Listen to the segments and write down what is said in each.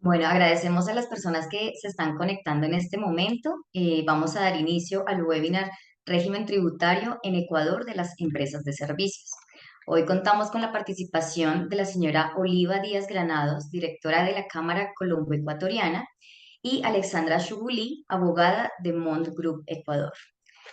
Bueno, agradecemos a las personas que se están conectando en este momento. Vamos a dar inicio al webinar Régimen Tributario en Ecuador de las Empresas de Servicios. Hoy contamos con la participación de la señora Oliva Díaz Granados, directora de la Cámara Colombo Ecuatoriana, y Alexandra Shugulí, abogada de Mont Group Ecuador.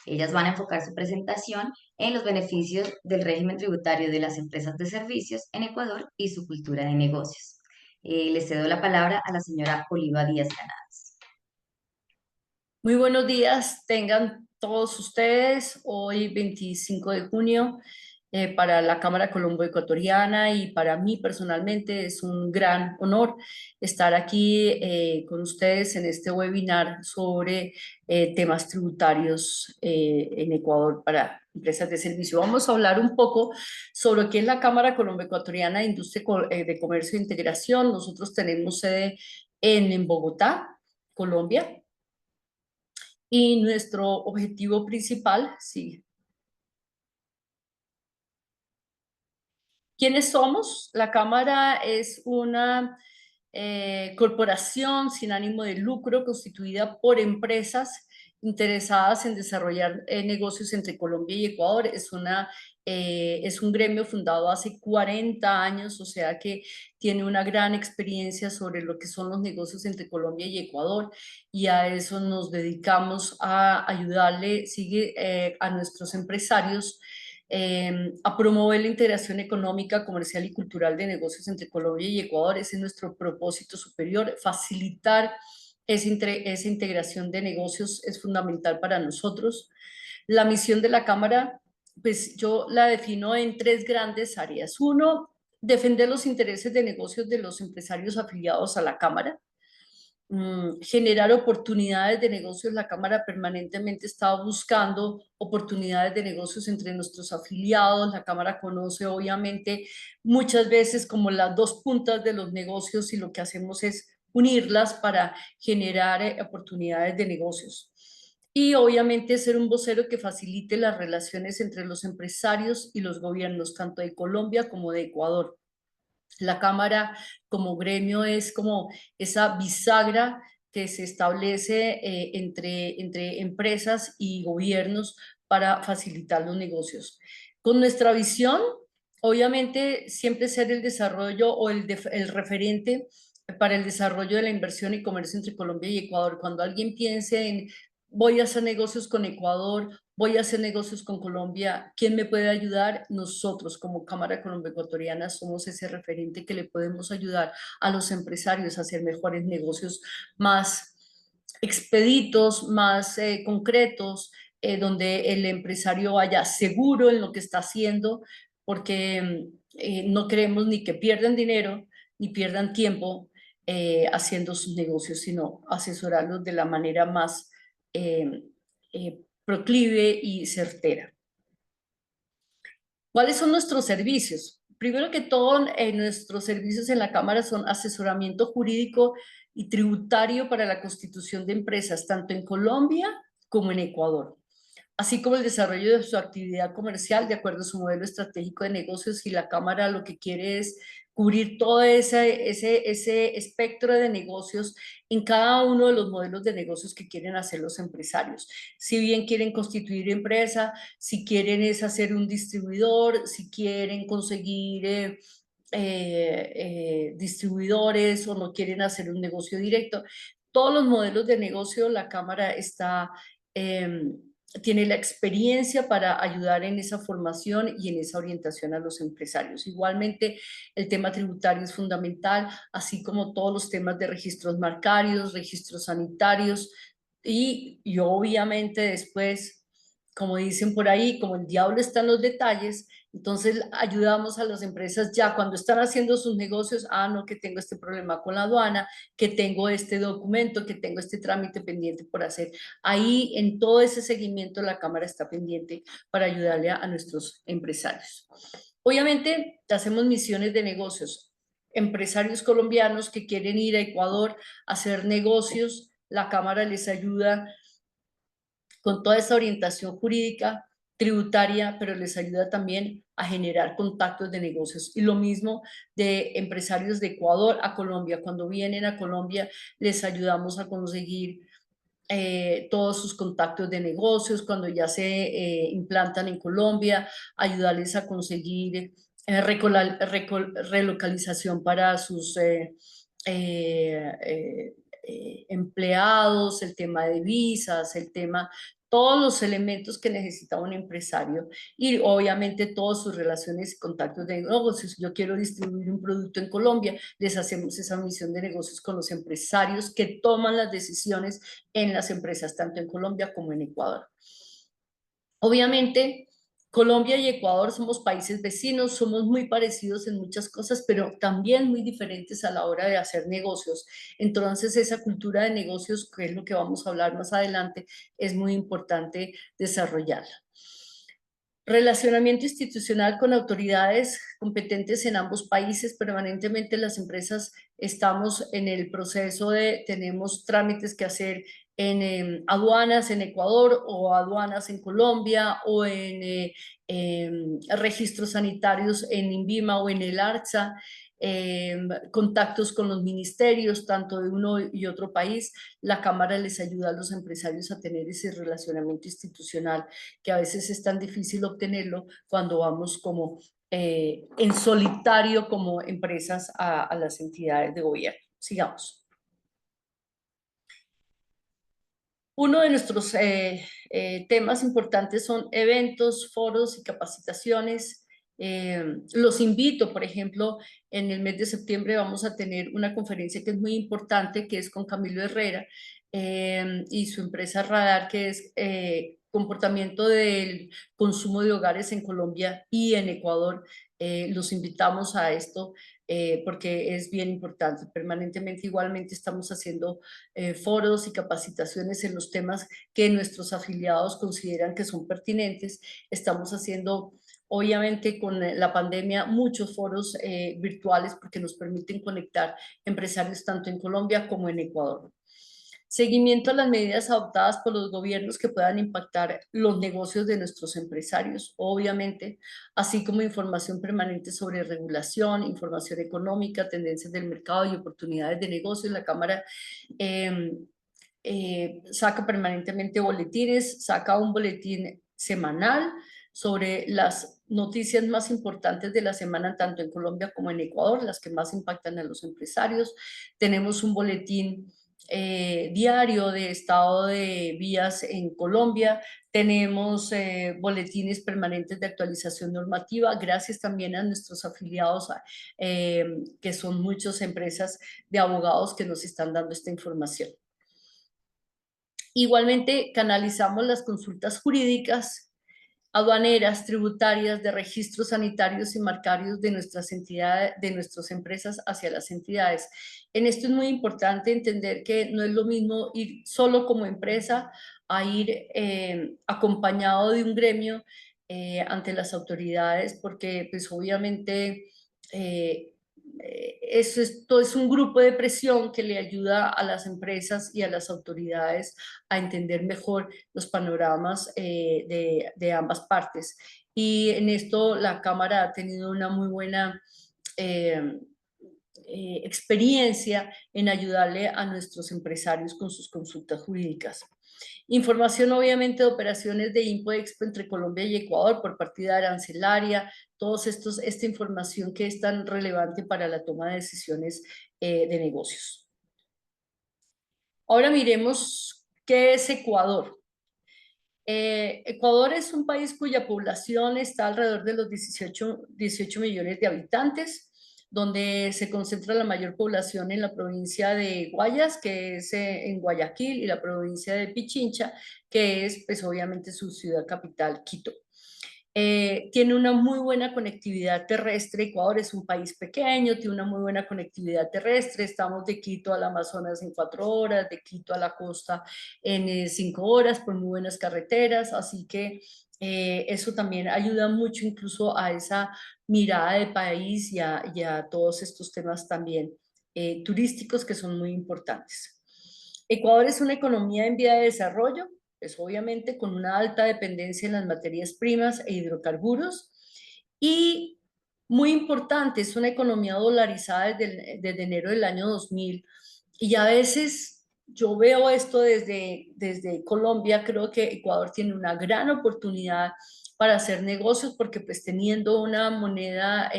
Ellas van a enfocar su presentación en los beneficios del régimen tributario de las empresas de servicios en Ecuador y su cultura de negocios. Le cedo la palabra a la señora Oliva Díaz Granados. Muy buenos días, tengan todos ustedes hoy 25 de junio para la Cámara Colombo Ecuatoriana y para mí personalmente es un gran honor estar aquí con ustedes en este webinar sobre temas tributarios en Ecuador para empresas de servicio. Vamos a hablar un poco sobre qué es la Cámara Colombo Ecuatoriana de Industria de Comercio e Integración. Nosotros tenemos sede en Bogotá, Colombia. Y nuestro objetivo principal, sí. ¿Quiénes somos? La Cámara es una corporación sin ánimo de lucro constituida por empresas interesadas en desarrollar negocios entre Colombia y Ecuador. Es un gremio fundado hace 40 años, o sea que tiene una gran experiencia sobre lo que son los negocios entre Colombia y Ecuador, y a eso nos dedicamos a ayudarle, a nuestros empresarios a promover la integración económica, comercial y cultural de negocios entre Colombia y Ecuador. Ese es nuestro propósito superior. Facilitar esa integración de negocios es fundamental para nosotros. La misión de la Cámara, pues yo la defino en tres grandes áreas. Uno, defender los intereses de negocios de los empresarios afiliados a la Cámara. Generar oportunidades de negocios. La Cámara permanentemente está buscando oportunidades de negocios entre nuestros afiliados. La Cámara conoce obviamente muchas veces como las dos puntas de los negocios y lo que hacemos es unirlas para generar oportunidades de negocios. Y obviamente ser un vocero que facilite las relaciones entre los empresarios y los gobiernos, tanto de Colombia como de Ecuador. La Cámara como gremio es como esa bisagra que se establece entre empresas y gobiernos para facilitar los negocios. Con nuestra visión, obviamente, siempre ser el desarrollo o el referente para el desarrollo de la inversión y comercio entre Colombia y Ecuador. Cuando alguien piense en voy a hacer negocios con Ecuador, voy a hacer negocios con Colombia, ¿quién me puede ayudar? Nosotros como Cámara Colombo Ecuatoriana somos ese referente que le podemos ayudar a los empresarios a hacer mejores negocios más expeditos, más concretos, donde el empresario vaya seguro en lo que está haciendo, porque no queremos ni que pierdan dinero ni pierdan tiempo haciendo sus negocios, sino asesorarlos de la manera más eh, proclive y certera. ¿Cuáles son nuestros servicios? Primero que todo, nuestros servicios en la Cámara son asesoramiento jurídico y tributario para la constitución de empresas, tanto en Colombia como en Ecuador, así como el desarrollo de su actividad comercial de acuerdo a su modelo estratégico de negocios. Y la Cámara lo que quiere es cubrir todo ese espectro de negocios en cada uno de los modelos de negocios que quieren hacer los empresarios. Si bien quieren constituir empresa, si quieren es hacer un distribuidor, si quieren conseguir distribuidores o no quieren hacer un negocio directo. Todos los modelos de negocio, la Cámara tiene la experiencia para ayudar en esa formación y en esa orientación a los empresarios. Igualmente, el tema tributario es fundamental, así como todos los temas de registros marcarios, registros sanitarios y obviamente después, como dicen por ahí, como el diablo está en los detalles, entonces ayudamos a las empresas ya cuando están haciendo sus negocios. No, que tengo este problema con la aduana, que tengo este documento, que tengo este trámite pendiente por hacer. Ahí en todo ese seguimiento la Cámara está pendiente para ayudarle a nuestros empresarios. Obviamente hacemos misiones de negocios. Empresarios colombianos que quieren ir a Ecuador a hacer negocios, la Cámara les ayuda con toda esa orientación jurídica tributaria, pero les ayuda también a generar contactos de negocios. Y lo mismo de empresarios de Ecuador a Colombia. Cuando vienen a Colombia, les ayudamos a conseguir todos sus contactos de negocios, cuando ya se implantan en Colombia, ayudarles a conseguir relocalización para sus empleados, el tema de visas, el tema, todos los elementos que necesita un empresario y obviamente todas sus relaciones y contactos de negocios. Si yo quiero distribuir un producto en Colombia, les hacemos esa misión de negocios con los empresarios que toman las decisiones en las empresas, tanto en Colombia como en Ecuador. Obviamente, Colombia y Ecuador somos países vecinos, somos muy parecidos en muchas cosas, pero también muy diferentes a la hora de hacer negocios. Entonces, esa cultura de negocios, que es lo que vamos a hablar más adelante, es muy importante desarrollarla. Relacionamiento institucional con autoridades competentes en ambos países. Permanentemente las empresas estamos en el proceso de, tenemos trámites que hacer en aduanas en Ecuador o aduanas en Colombia o en registros sanitarios en INVIMA o en el ARTSA. Contactos con los ministerios, tanto de uno y otro país. La Cámara les ayuda a los empresarios a tener ese relacionamiento institucional que a veces es tan difícil obtenerlo cuando vamos como en solitario como empresas a las entidades de gobierno. Sigamos. Uno de nuestros temas importantes son eventos, foros y capacitaciones. Los invito, por ejemplo, en el mes de septiembre vamos a tener una conferencia que es muy importante, que es con Camilo Herrera y su empresa Radar, que es comportamiento del consumo de hogares en Colombia y en Ecuador. Los invitamos a esto porque es bien importante. Permanentemente igualmente estamos haciendo foros y capacitaciones en los temas que nuestros afiliados consideran que son pertinentes. Estamos haciendo, obviamente, con la pandemia, muchos foros virtuales porque nos permiten conectar empresarios tanto en Colombia como en Ecuador. Seguimiento a las medidas adoptadas por los gobiernos que puedan impactar los negocios de nuestros empresarios, obviamente, así como información permanente sobre regulación, información económica, tendencias del mercado y oportunidades de negocio. La Cámara saca permanentemente boletines, saca un boletín semanal sobre las noticias más importantes de la semana, tanto en Colombia como en Ecuador, las que más impactan a los empresarios. Tenemos un boletín diario de estado de vías en Colombia, tenemos boletines permanentes de actualización normativa, gracias también a nuestros afiliados, que son muchas empresas de abogados que nos están dando esta información. Igualmente, canalizamos las consultas jurídicas, aduaneras, tributarias, de registros sanitarios y marcarios de nuestras entidades, de nuestras empresas hacia las entidades. En esto es muy importante entender que no es lo mismo ir solo como empresa a ir acompañado de un gremio ante las autoridades, porque pues obviamente esto es un grupo de presión que le ayuda a las empresas y a las autoridades a entender mejor los panoramas de ambas partes. Y en esto la Cámara ha tenido una muy buena eh, experiencia en ayudarle a nuestros empresarios con sus consultas jurídicas. Información obviamente de operaciones de Impo-Expo entre Colombia y Ecuador por partida arancelaria, esta información que es tan relevante para la toma de decisiones de negocios. Ahora miremos qué es Ecuador. Ecuador es un país cuya población está alrededor de los 18 millones de habitantes, donde se concentra la mayor población en la provincia de Guayas, que es en Guayaquil, y la provincia de Pichincha, que es pues obviamente su ciudad capital, Quito. Tiene una muy buena conectividad terrestre. Ecuador es un país pequeño, tiene una muy buena conectividad terrestre. Estamos de Quito al Amazonas en 4 horas, de Quito a la costa en 5 horas por muy buenas carreteras. Así que eso también ayuda mucho incluso a esa mirada de país y a todos estos temas también turísticos que son muy importantes. Ecuador es una economía en vía de desarrollo. pues obviamente con una alta dependencia en las materias primas e hidrocarburos. Y muy importante, es una economía dolarizada desde enero del año 2000. Y a veces yo veo esto desde Colombia, creo que Ecuador tiene una gran oportunidad para hacer negocios porque pues teniendo una moneda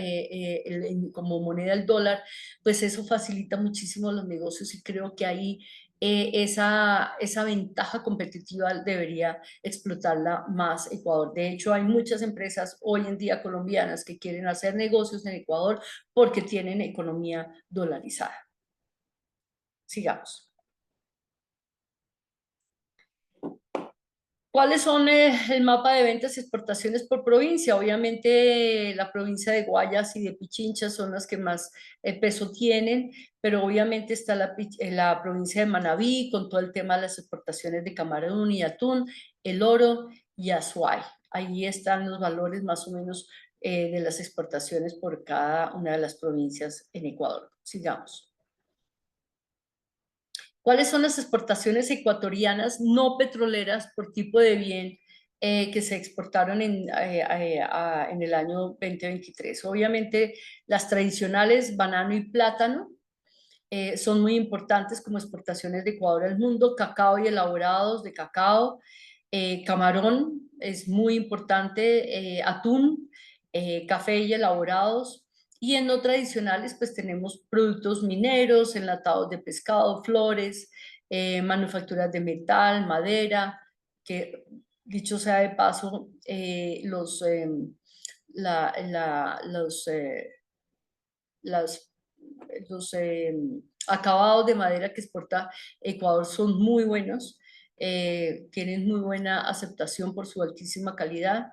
como moneda el dólar, pues eso facilita muchísimo los negocios y creo que ahí esa ventaja competitiva debería explotarla más Ecuador. De hecho, hay muchas empresas hoy en día colombianas que quieren hacer negocios en Ecuador porque tienen economía dolarizada. Sigamos. ¿Cuáles son el mapa de ventas y exportaciones por provincia? Obviamente la provincia de Guayas y de Pichincha son las que más peso tienen, pero obviamente está la provincia de Manabí con todo el tema de las exportaciones de camarón y atún, el oro y azuay. Ahí están los valores más o menos de las exportaciones por cada una de las provincias en Ecuador. Sigamos. ¿Cuáles son las exportaciones ecuatorianas no petroleras por tipo de bien que se exportaron en el año 2023? Obviamente las tradicionales, banano y plátano, son muy importantes como exportaciones de Ecuador al mundo, cacao y elaborados de cacao, camarón es muy importante, atún, café y elaborados. Y en no tradicionales, pues tenemos productos mineros, enlatados de pescado, flores, manufacturas de metal, madera, que dicho sea de paso, los, las los acabados de madera que exporta Ecuador son muy buenos, tienen muy buena aceptación por su altísima calidad.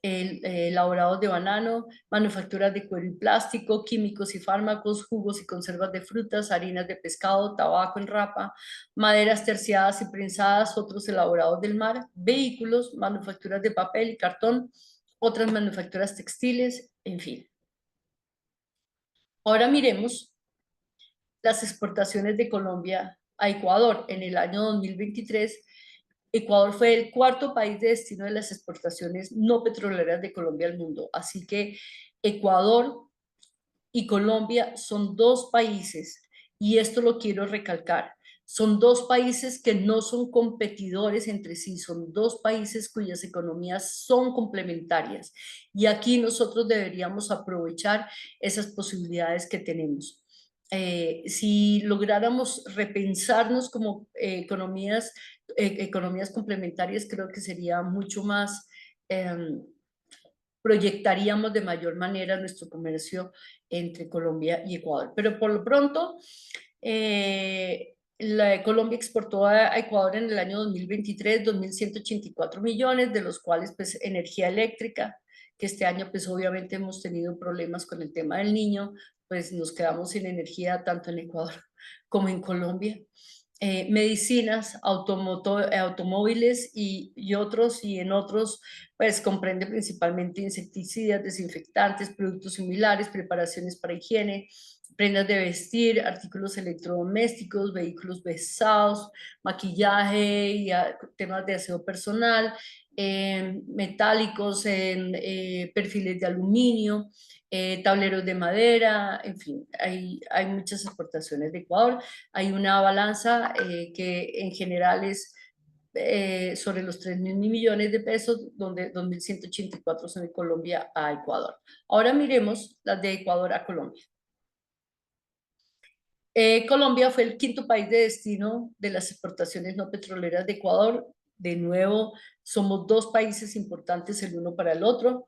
Elaborados de banano, manufacturas de cuero y plástico, químicos y fármacos, jugos y conservas de frutas, harinas de pescado, tabaco en rapa, maderas terciadas y prensadas, otros elaborados del mar, vehículos, manufacturas de papel y cartón, otras manufacturas textiles, en fin. Ahora miremos las exportaciones de Colombia a Ecuador. En el año 2023, Ecuador fue el cuarto país de destino de las exportaciones no petroleras de Colombia al mundo. Así que Ecuador y Colombia son dos países, y esto lo quiero recalcar, son dos países que no son competidores entre sí, son dos países cuyas economías son complementarias. Y aquí nosotros deberíamos aprovechar esas posibilidades que tenemos. Si lográramos repensarnos como economías complementarias, creo que sería mucho más, proyectaríamos de mayor manera nuestro comercio entre Colombia y Ecuador. Pero por lo pronto, Colombia exportó a Ecuador en el año 2023 2.184 millones, de los cuales pues energía eléctrica, que este año pues obviamente hemos tenido problemas con el tema del niño, pues nos quedamos sin energía tanto en Ecuador como en Colombia. Medicinas, automóviles y otros, y en otros pues comprende principalmente insecticidas, desinfectantes, productos similares, preparaciones para higiene, prendas de vestir, artículos electrodomésticos, vehículos pesados, maquillaje y temas de aseo personal, metálicos, perfiles de aluminio, tableros de madera, en fin, hay muchas exportaciones de Ecuador. Hay una balanza que en general es sobre los 3.000 millones de pesos, donde 2.184 son de Colombia a Ecuador. Ahora miremos las de Ecuador a Colombia. Colombia fue el quinto país de destino de las exportaciones no petroleras de Ecuador. De nuevo, somos dos países importantes el uno para el otro,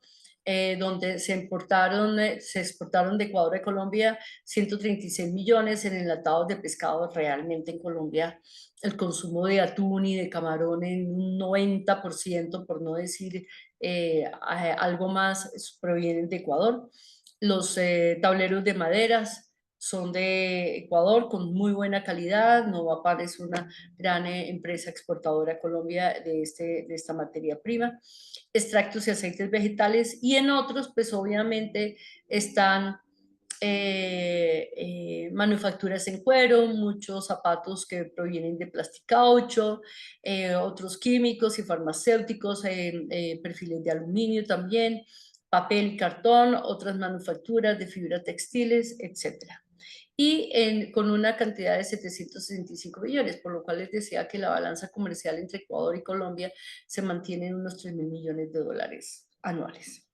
donde se exportaron de Ecuador a Colombia 136 millones en enlatados de pescado. Realmente en Colombia el consumo de atún y de camarón en un 90%, por no decir algo más, provienen de Ecuador. Los tableros de maderas son de Ecuador con muy buena calidad. Novapar es una gran empresa exportadora a Colombia de esta materia prima. Extractos y aceites vegetales, y en otros pues obviamente están manufacturas en cuero, muchos zapatos que provienen de plasticaucho, otros químicos y farmacéuticos, perfiles de aluminio también, papel y cartón, otras manufacturas de fibras textiles, etcétera. Y con una cantidad de 765 millones, por lo cual les decía que la balanza comercial entre Ecuador y Colombia se mantiene en unos 3.000 millones de dólares anuales.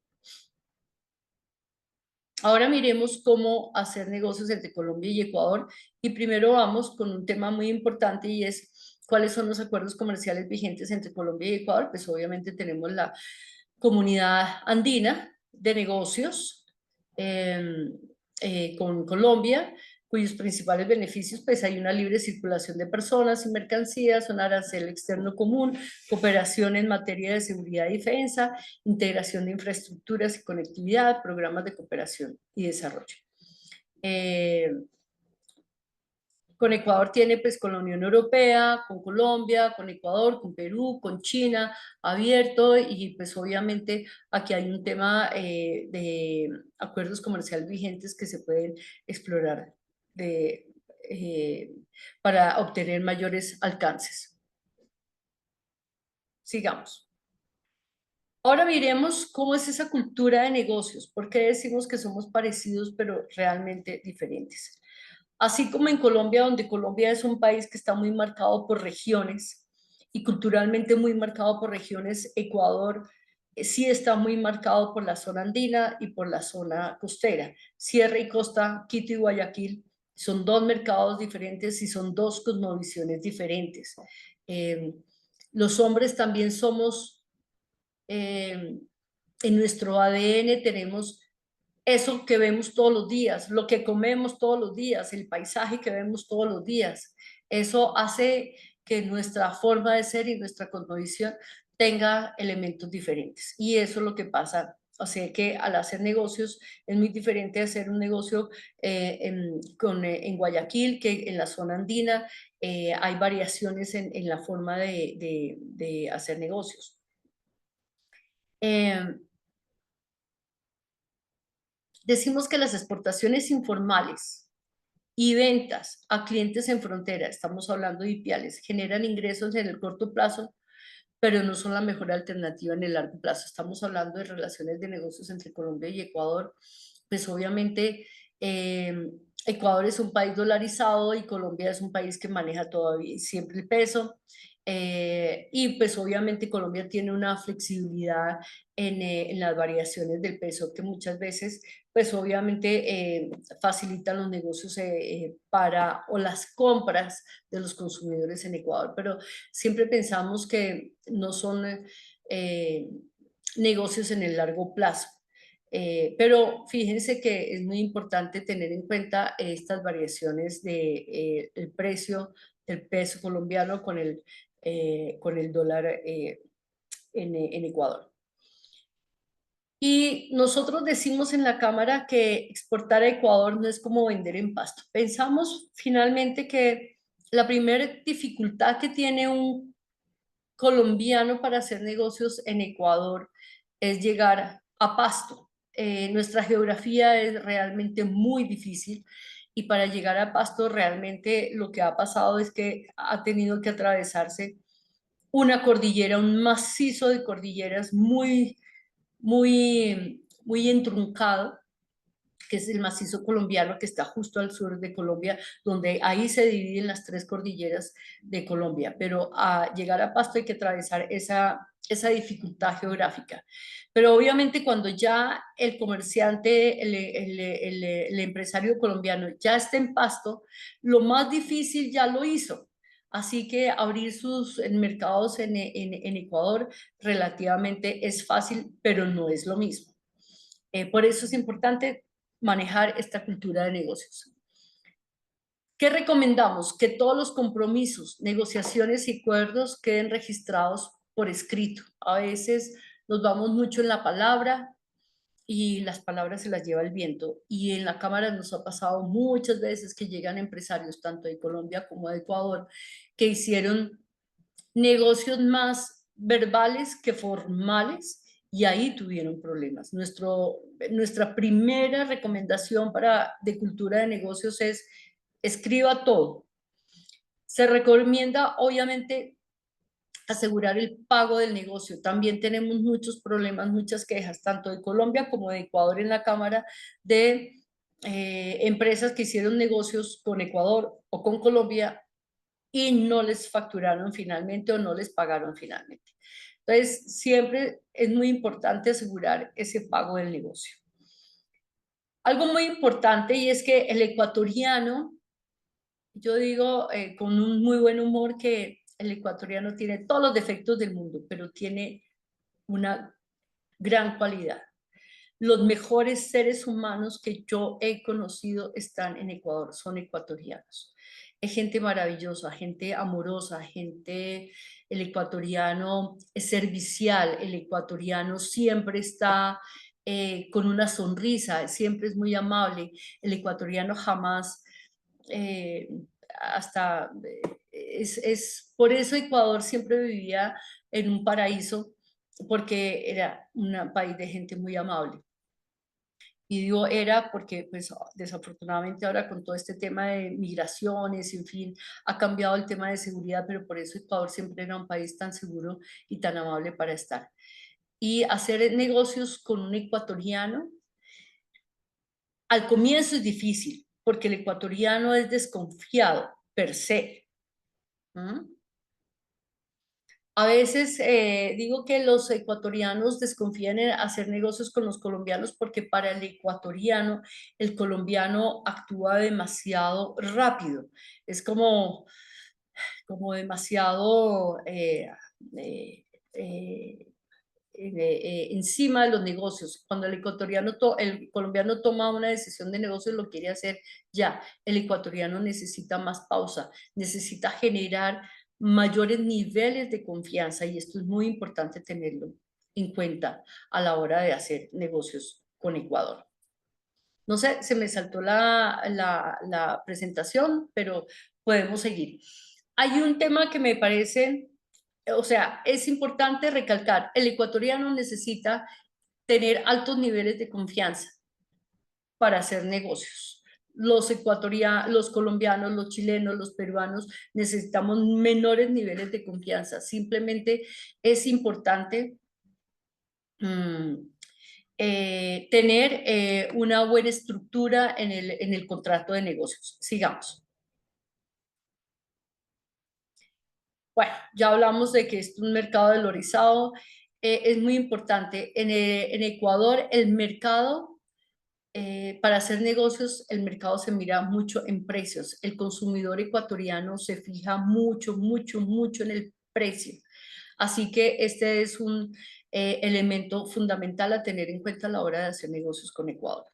Ahora miremos cómo hacer negocios entre Colombia y Ecuador, y primero vamos con un tema muy importante, y es cuáles son los acuerdos comerciales vigentes entre Colombia y Ecuador. Pues obviamente tenemos la Comunidad Andina de Negocios con Colombia, cuyos principales beneficios, pues hay una libre circulación de personas y mercancías, un arancel externo común, cooperación en materia de seguridad y defensa, integración de infraestructuras y conectividad, programas de cooperación y desarrollo. Con Ecuador tiene pues con la Unión Europea, con Colombia, con Ecuador, con Perú, con China, abierto, y pues obviamente aquí hay un tema de acuerdos comerciales vigentes que se pueden explorar de, eh, para obtener mayores alcances. Sigamos. Ahora miremos cómo es esa cultura de negocios, por qué decimos que somos parecidos pero realmente diferentes. Así como en Colombia, donde Colombia es un país que está muy marcado por regiones y culturalmente muy marcado por regiones, Ecuador sí está muy marcado por la zona andina y por la zona costera. Sierra y costa, Quito y Guayaquil son dos mercados diferentes y son dos cosmovisiones diferentes. Eh, los hombres también somos, en nuestro ADN tenemos eso que vemos todos los días, lo que comemos todos los días, el paisaje que vemos todos los días. Eso hace que nuestra forma de ser y nuestra cosmovisión tenga elementos diferentes. Y eso es lo que pasa. O sea que al hacer negocios es muy diferente hacer un negocio en Guayaquil que en la zona andina. Hay variaciones en la forma de hacer negocios. Decimos que las exportaciones informales y ventas a clientes en frontera, estamos hablando de IPIALes, generan ingresos en el corto plazo, pero no son la mejor alternativa en el largo plazo. Estamos hablando de relaciones de negocios entre Colombia y Ecuador. Pues obviamente Ecuador es un país dolarizado y Colombia es un país que maneja todavía siempre el peso. Y pues obviamente Colombia tiene una flexibilidad en las variaciones del peso que muchas veces pues obviamente facilitan los negocios para o las compras de los consumidores en Ecuador, pero siempre pensamos que no son eh, negocios en el largo plazo. Pero fíjense que es muy importante tener en cuenta estas variaciones de el precio del peso colombiano con el dólar en Ecuador. Y nosotros decimos en la Cámara que exportar a Ecuador no es como vender en pasto. Pensamos finalmente que la primera dificultad que tiene un colombiano para hacer negocios en Ecuador es llegar a Pasto. Nuestra geografía es realmente muy difícil, y para llegar a Pasto realmente lo que ha pasado es que ha tenido que atravesarse una cordillera, un macizo de cordilleras muy entruncado, que es el macizo colombiano que está justo al sur de Colombia, donde ahí se dividen las tres cordilleras de Colombia, pero a llegar a Pasto hay que atravesar esa dificultad geográfica. Pero obviamente cuando ya el comerciante, el empresario colombiano ya está en Pasto, lo más difícil ya lo hizo. Así que abrir sus mercados en Ecuador relativamente es fácil, pero no es lo mismo. Por eso es importante manejar esta cultura de negocios. ¿Qué recomendamos? Que todos los compromisos, negociaciones y acuerdos queden registrados por escrito. A veces nos vamos mucho en la palabra y las palabras se las lleva el viento. Y en la Cámara nos ha pasado muchas veces que llegan empresarios, tanto de Colombia como de Ecuador, que hicieron negocios más verbales que formales, y ahí tuvieron problemas. Nuestra primera recomendación de cultura de negocios es escriba todo. Se recomienda, obviamente, asegurar el pago del negocio. También tenemos muchos problemas, muchas quejas, tanto de Colombia como de Ecuador en la Cámara, de empresas que hicieron negocios con Ecuador o con Colombia y no les facturaron finalmente o no les pagaron finalmente. Entonces, siempre es muy importante asegurar ese pago del negocio. Algo muy importante y es que el ecuatoriano, yo digo con un muy buen humor que el ecuatoriano tiene todos los defectos del mundo, pero tiene una gran cualidad. Los mejores seres humanos que yo he conocido están en Ecuador, son ecuatorianos. Es gente maravillosa, gente amorosa, el ecuatoriano es servicial, el ecuatoriano siempre está con una sonrisa, siempre es muy amable, el ecuatoriano jamás, eh, hasta, por eso Ecuador siempre vivía en un paraíso, porque era un país de gente muy amable. Y digo era porque, pues, desafortunadamente ahora con todo este tema de migraciones, en fin, ha cambiado el tema de seguridad, pero por eso Ecuador siempre era un país tan seguro y tan amable para estar. Y hacer negocios con un ecuatoriano, al comienzo es difícil, porque el ecuatoriano es desconfiado per se. ¿Mm? A veces digo que los ecuatorianos desconfían en hacer negocios con los colombianos porque para el ecuatoriano, el colombiano actúa demasiado rápido. Es como demasiado eh, eh, encima de los negocios. Cuando el colombiano toma una decisión de negocio, lo quiere hacer ya. El ecuatoriano necesita más pausa, necesita generar mayores niveles de confianza y esto es muy importante tenerlo en cuenta a la hora de hacer negocios con Ecuador. No sé, se me saltó la presentación, pero podemos seguir. Hay un tema que me parece, o sea, es importante recalcar, el ecuatoriano necesita tener altos niveles de confianza para hacer negocios. Los colombianos, los chilenos, los peruanos necesitamos menores niveles de confianza. Simplemente es importante tener una buena estructura en el contrato de negocios. Sigamos. Bueno, ya hablamos de que es un mercado dolarizado. Es muy importante. En Ecuador, el mercado, para hacer negocios, el mercado se mira mucho en precios. El consumidor ecuatoriano se fija mucho, mucho, mucho en el precio. Así que este es un elemento fundamental a tener en cuenta a la hora de hacer negocios con Ecuador.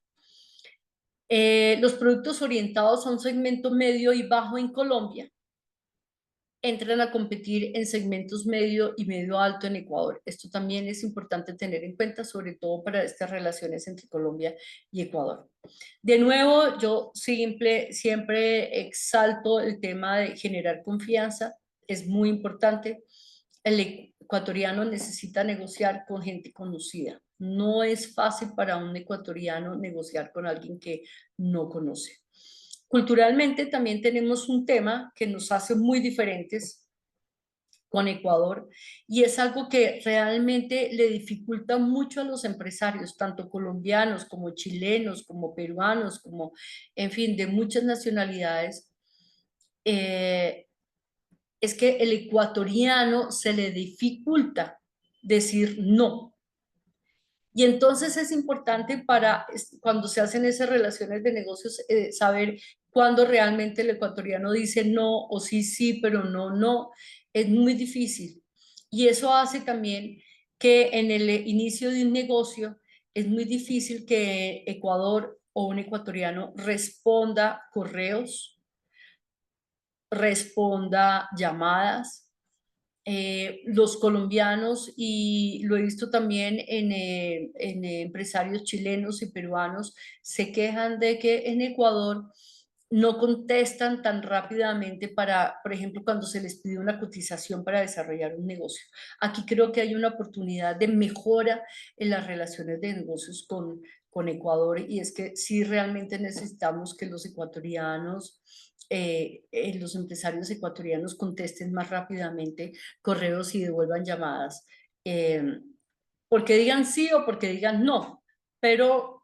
Los productos orientados a un segmento medio y bajo en Colombia entran a competir en segmentos medio y medio alto en Ecuador. Esto también es importante tener en cuenta, sobre todo para estas relaciones entre Colombia y Ecuador. De nuevo, yo siempre exalto el tema de generar confianza, es muy importante. El ecuatoriano necesita negociar con gente conocida. No es fácil para un ecuatoriano negociar con alguien que no conoce. Culturalmente también tenemos un tema que nos hace muy diferentes con Ecuador y es algo que realmente le dificulta mucho a los empresarios, tanto colombianos como chilenos, como peruanos, como, en fin, de muchas nacionalidades. Es que el ecuatoriano se le dificulta decir no. Y entonces es importante cuando se hacen esas relaciones de negocios saber cuándo realmente el ecuatoriano dice no o sí, sí, pero no, no. Es muy difícil. Y eso hace también que en el inicio de un negocio es muy difícil que Ecuador o un ecuatoriano responda correos, responda llamadas. Los colombianos, y lo he visto también en empresarios chilenos y peruanos, se quejan de que en Ecuador no contestan tan rápidamente para, por ejemplo, cuando se les pide una cotización para desarrollar un negocio. Aquí creo que hay una oportunidad de mejora en las relaciones de negocios con Ecuador, y es que sí realmente necesitamos que los ecuatorianos, los empresarios ecuatorianos contesten más rápidamente correos y devuelvan llamadas, eh, porque digan sí o porque digan no, pero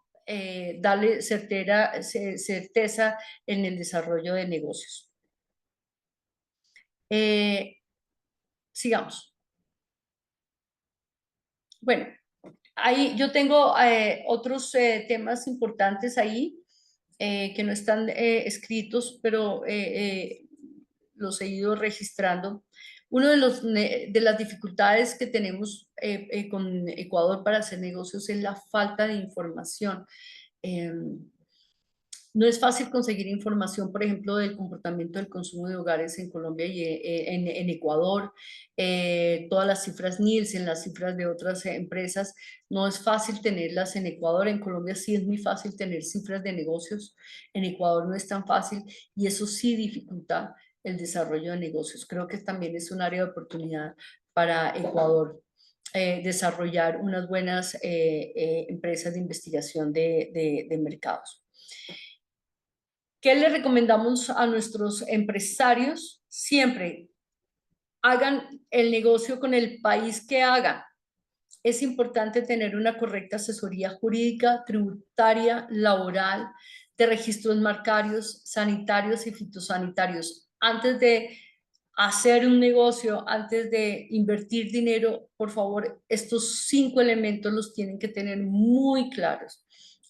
darle certeza en el desarrollo de negocios. Eh, sigamos. Bueno, ahí yo tengo otros temas importantes ahí que no están escritos, pero los he ido registrando. Uno de las dificultades que tenemos con Ecuador para hacer negocios es la falta de información. Eh, No es fácil conseguir información, por ejemplo, del comportamiento del consumo de hogares en Colombia y en Ecuador. Todas las cifras Nielsen, las cifras de otras empresas, no es fácil tenerlas en Ecuador. En Colombia sí es muy fácil tener cifras de negocios. En Ecuador no es tan fácil, y eso sí dificulta el desarrollo de negocios. Creo que también es un área de oportunidad para Ecuador. Desarrollar unas buenas empresas de investigación de mercados. ¿Qué le recomendamos a nuestros empresarios? Siempre hagan el negocio con el país que hagan. Es importante tener una correcta asesoría jurídica, tributaria, laboral, de registros marcarios, sanitarios y fitosanitarios. Antes de hacer un negocio, antes de invertir dinero, por favor, estos 5 elementos los tienen que tener muy claros.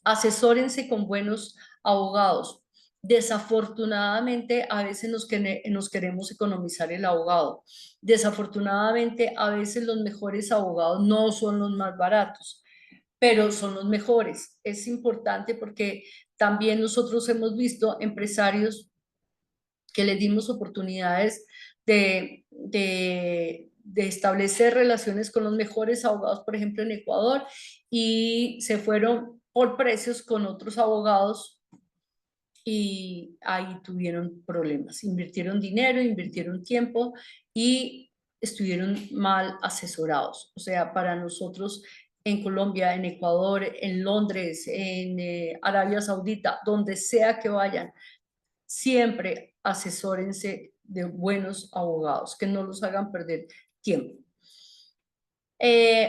Asesórense con buenos abogados. Desafortunadamente, a veces nos queremos economizar el abogado. Desafortunadamente, a veces los mejores abogados no son los más baratos, pero son los mejores. Es importante porque también nosotros hemos visto empresarios que les dimos oportunidades de establecer relaciones con los mejores abogados, por ejemplo, en Ecuador, y se fueron por precios con otros abogados y ahí tuvieron problemas. Invirtieron dinero, invirtieron tiempo y estuvieron mal asesorados. O sea, para nosotros en Colombia, en Ecuador, en Londres, en Arabia Saudita, donde sea que vayan, siempre asesórense de buenos abogados, que no los hagan perder tiempo.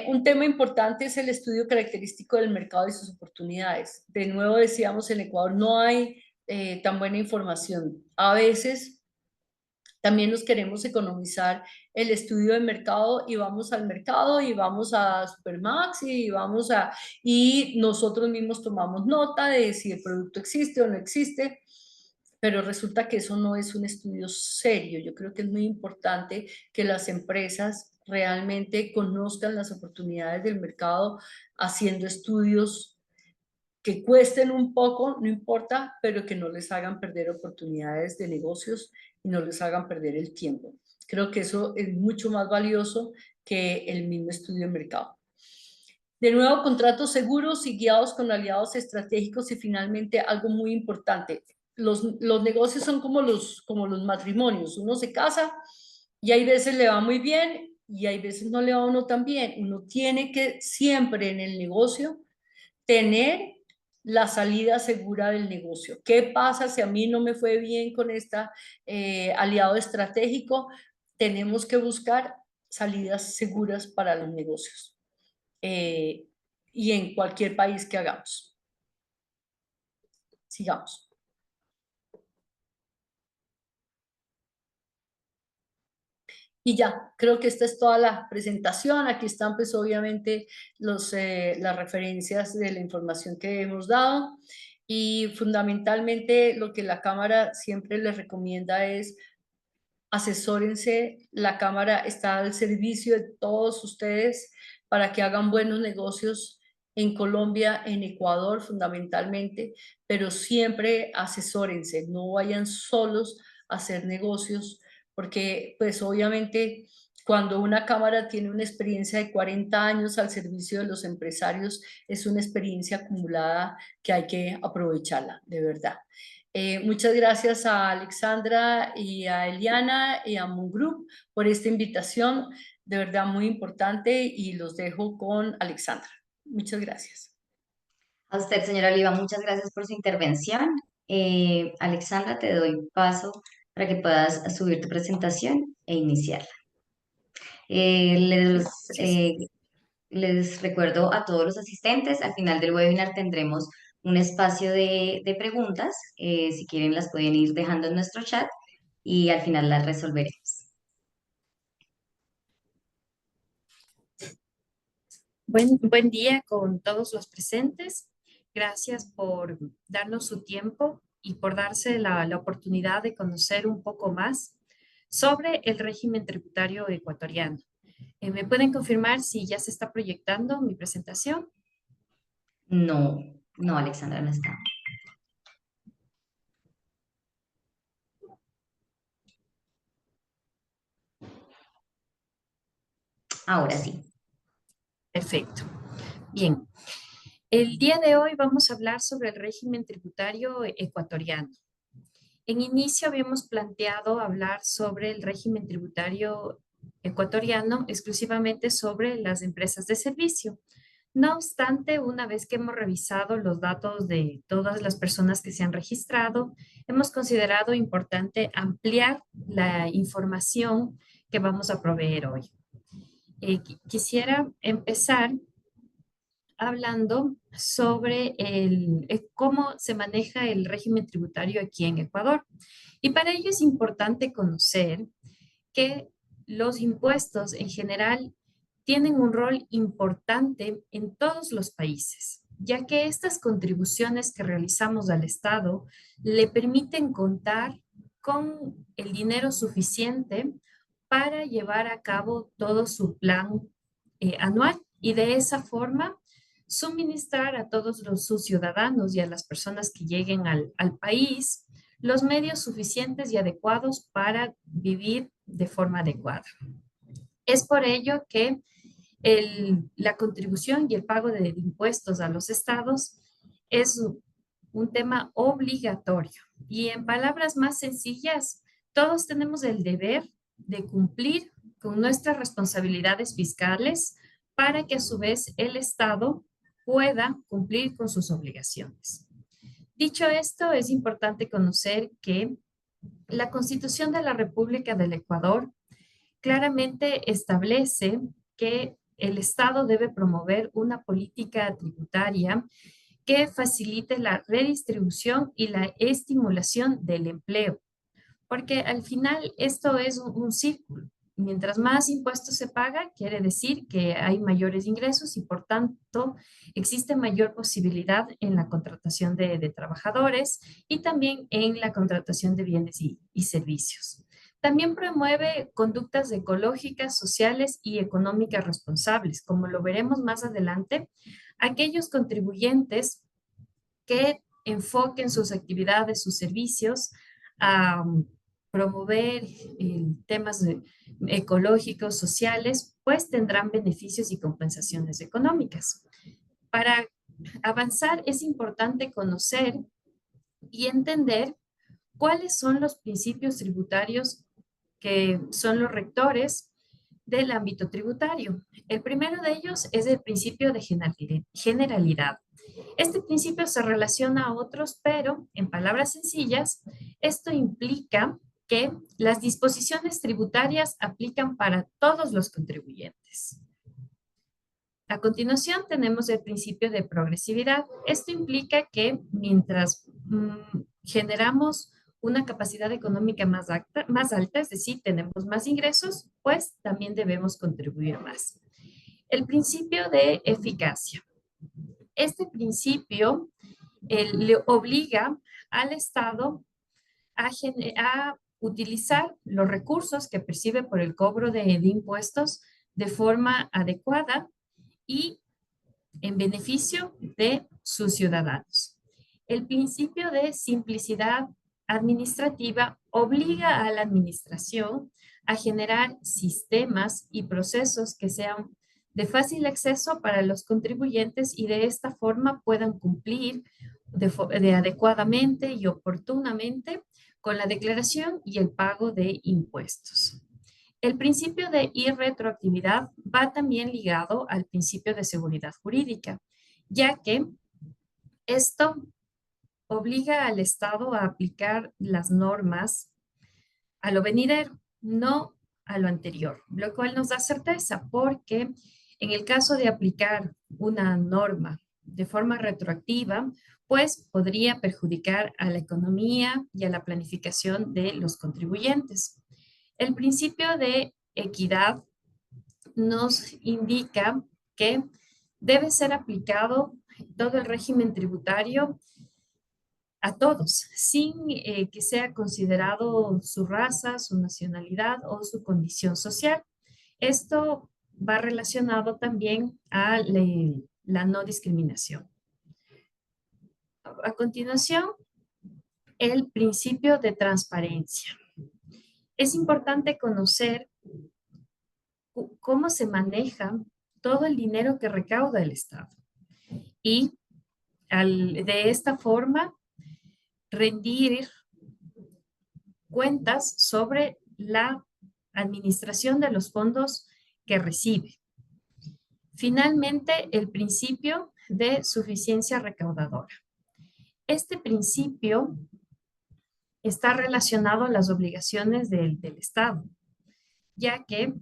Un tema importante es el estudio característico del mercado y sus oportunidades. De nuevo decíamos, en Ecuador no hay tan buena información. A veces también nos queremos economizar el estudio de mercado y vamos al mercado y vamos a Supermax y nosotros mismos tomamos nota de si el producto existe o no existe, pero resulta que eso no es un estudio serio. Yo creo que es muy importante que las empresas realmente conozcan las oportunidades del mercado haciendo estudios que cuesten un poco, no importa, pero que no les hagan perder oportunidades de negocios y no les hagan perder el tiempo. Creo que eso es mucho más valioso que el mismo estudio de mercado. De nuevo, contratos seguros y guiados con aliados estratégicos, y finalmente algo muy importante. Los negocios son como los matrimonios. Uno se casa y hay veces le va muy bien y hay veces no le va a uno tan bien. Uno tiene que siempre en el negocio tener la salida segura del negocio. ¿Qué pasa si a mí no me fue bien con esta aliado estratégico? Tenemos que buscar salidas seguras para los negocios eh, y en cualquier país que hagamos. Sigamos. Y ya, creo que esta es toda la presentación. Aquí están pues obviamente las referencias de la información que hemos dado, y fundamentalmente lo que la Cámara siempre les recomienda es asesórense. La Cámara está al servicio de todos ustedes para que hagan buenos negocios en Colombia, en Ecuador fundamentalmente, pero siempre asesórense, no vayan solos a hacer negocios, porque pues obviamente cuando una cámara tiene una experiencia de 40 años al servicio de los empresarios, es una experiencia acumulada que hay que aprovecharla, de verdad. Muchas gracias a Alexandra y a Eliana y a Moon Group por esta invitación, de verdad muy importante, y los dejo con Alexandra. Muchas gracias. A usted, señora Oliva, muchas gracias por su intervención. Alexandra, te doy paso para que puedas subir tu presentación e iniciarla. Eh, les, Gracias. eh, Les recuerdo a todos los asistentes, al final del webinar tendremos un espacio de preguntas. Si quieren, las pueden ir dejando en nuestro chat y al final las resolveremos. Buen día con todos los presentes. Gracias por darnos su tiempo y por darse la oportunidad de conocer un poco más sobre el régimen tributario ecuatoriano. ¿Me pueden confirmar si ya se está proyectando mi presentación? No, no, Alexandra no está. Ahora sí. Perfecto. Bien. El día de hoy vamos a hablar sobre el régimen tributario ecuatoriano. En inicio habíamos planteado hablar sobre el régimen tributario ecuatoriano exclusivamente sobre las empresas de servicio. No obstante, una vez que hemos revisado los datos de todas las personas que se han registrado, hemos considerado importante ampliar la información que vamos a proveer hoy. Quisiera empezar hablando sobre cómo se maneja el régimen tributario aquí en Ecuador. Y para ello es importante conocer que los impuestos en general tienen un rol importante en todos los países, ya que estas contribuciones que realizamos al Estado le permiten contar con el dinero suficiente para llevar a cabo todo su plan anual y de esa forma suministrar a todos sus ciudadanos y a las personas que lleguen al país los medios suficientes y adecuados para vivir de forma adecuada. Es por ello que la contribución y el pago de impuestos a los estados es un tema obligatorio. Y en palabras más sencillas, todos tenemos el deber de cumplir con nuestras responsabilidades fiscales para que a su vez el Estado pueda cumplir con sus obligaciones. Dicho esto, es importante conocer que la Constitución de la República del Ecuador claramente establece que el Estado debe promover una política tributaria que facilite la redistribución y la estimulación del empleo, porque al final esto es un círculo. Mientras más impuestos se paga, quiere decir que hay mayores ingresos y por tanto existe mayor posibilidad en la contratación de trabajadores y también en la contratación de bienes y servicios. También promueve conductas ecológicas, sociales y económicas responsables, como lo veremos más adelante. Aquellos contribuyentes que enfoquen sus actividades, sus servicios a promover temas ecológicos, sociales, pues tendrán beneficios y compensaciones económicas. Para avanzar es importante conocer y entender cuáles son los principios tributarios que son los rectores del ámbito tributario. El primero de ellos es el principio de generalidad. Este principio se relaciona a otros, pero en palabras sencillas, esto implica que las disposiciones tributarias aplican para todos los contribuyentes. A continuación tenemos el principio de progresividad. Esto implica que mientras generamos una capacidad económica más alta, es decir, tenemos más ingresos, pues también debemos contribuir más. El principio de eficacia. Este principio le obliga al Estado a utilizar los recursos que percibe por el cobro de impuestos de forma adecuada y en beneficio de sus ciudadanos. El principio de simplicidad administrativa obliga a la administración a generar sistemas y procesos que sean de fácil acceso para los contribuyentes y de esta forma puedan cumplir de adecuadamente y oportunamente con la declaración y el pago de impuestos. El principio de irretroactividad va también ligado al principio de seguridad jurídica, ya que esto obliga al Estado a aplicar las normas a lo venidero, no a lo anterior, lo cual nos da certeza porque en el caso de aplicar una norma de forma retroactiva, pues podría perjudicar a la economía y a la planificación de los contribuyentes. El principio de equidad nos indica que debe ser aplicado todo el régimen tributario a todos, sin que sea considerado su raza, su nacionalidad o su condición social. Esto va relacionado también a la no discriminación. A continuación, el principio de transparencia. Es importante conocer cómo se maneja todo el dinero que recauda el Estado y de esta forma rendir cuentas sobre la administración de los fondos que recibe. Finalmente, el principio de suficiencia recaudadora. Este principio está relacionado a las obligaciones del Estado, ya que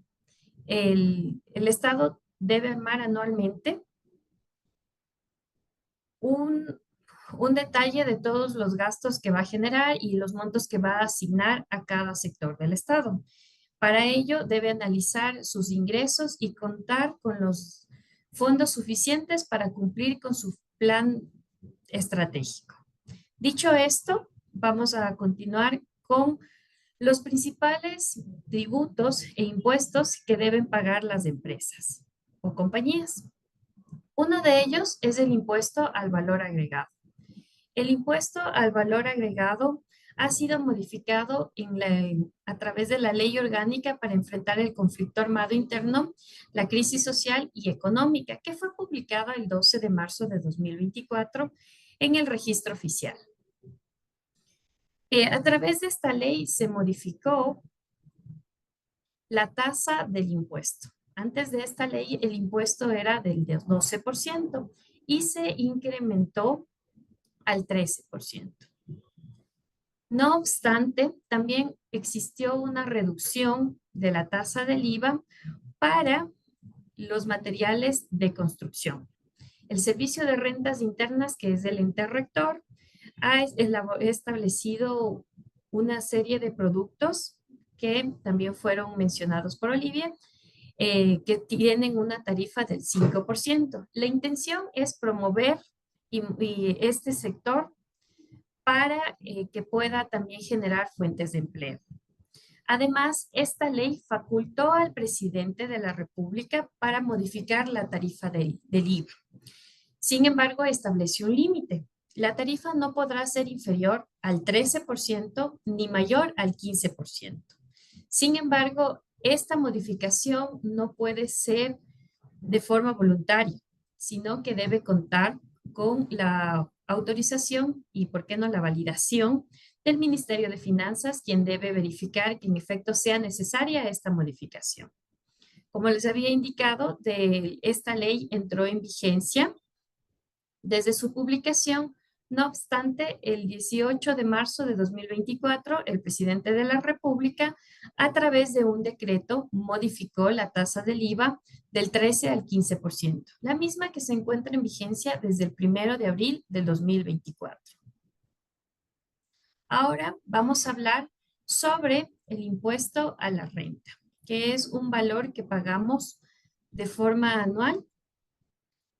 el Estado debe armar anualmente un detalle de todos los gastos que va a generar y los montos que va a asignar a cada sector del Estado. Para ello, debe analizar sus ingresos y contar con los fondos suficientes para cumplir con su plan estratégico. Dicho esto, vamos a continuar con los principales tributos e impuestos que deben pagar las empresas o compañías. Uno de ellos es el impuesto al valor agregado. El impuesto al valor agregado ha sido modificado a través de la Ley Orgánica para enfrentar el conflicto armado interno, la crisis social y económica, que fue publicada el 12 de marzo de 2024 en el Registro Oficial. A través de esta ley se modificó la tasa del impuesto. Antes de esta ley, el impuesto era del 12% y se incrementó al 13%. No obstante, también existió una reducción de la tasa del IVA para los materiales de construcción. El Servicio de Rentas Internas, que es el ente rector, ha establecido una serie de productos que también fueron mencionados por Olivia, que tienen una tarifa del 5%. La intención es promover este sector para que pueda también generar fuentes de empleo. Además, esta ley facultó al presidente de la República para modificar la tarifa del IVA. Sin embargo, estableció un límite. La tarifa no podrá ser inferior al 13% ni mayor al 15%. Sin embargo, esta modificación no puede ser de forma voluntaria, sino que debe contar con la autorización y, ¿por qué no, la validación del Ministerio de Finanzas, quien debe verificar que en efecto sea necesaria esta modificación. Como les había indicado, esta ley entró en vigencia desde su publicación. No obstante, el 18 de marzo de 2024, el presidente de la República, a través de un decreto, modificó la tasa del IVA del 13 al 15%, la misma que se encuentra en vigencia desde el 1 de abril del 2024. Ahora vamos a hablar sobre el impuesto a la renta, que es un valor que pagamos de forma anual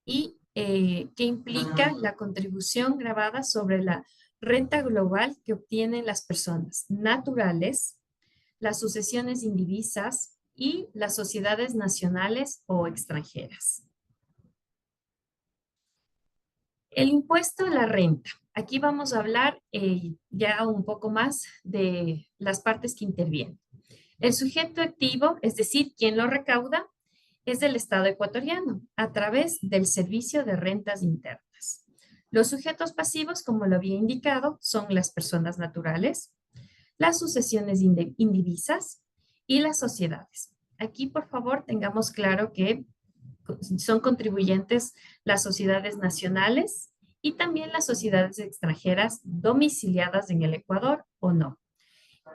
y que implica la contribución grabada sobre la renta global que obtienen las personas naturales, las sucesiones indivisas y las sociedades nacionales o extranjeras. El impuesto a la renta. Aquí vamos a hablar ya un poco más de las partes que intervienen. El sujeto activo, es decir, quien lo recauda, es del Estado ecuatoriano a través del Servicio de Rentas Internas. Los sujetos pasivos, como lo había indicado, son las personas naturales, las sucesiones indivisas y las sociedades. Aquí, por favor, tengamos claro que son contribuyentes las sociedades nacionales y también las sociedades extranjeras domiciliadas en el Ecuador o no.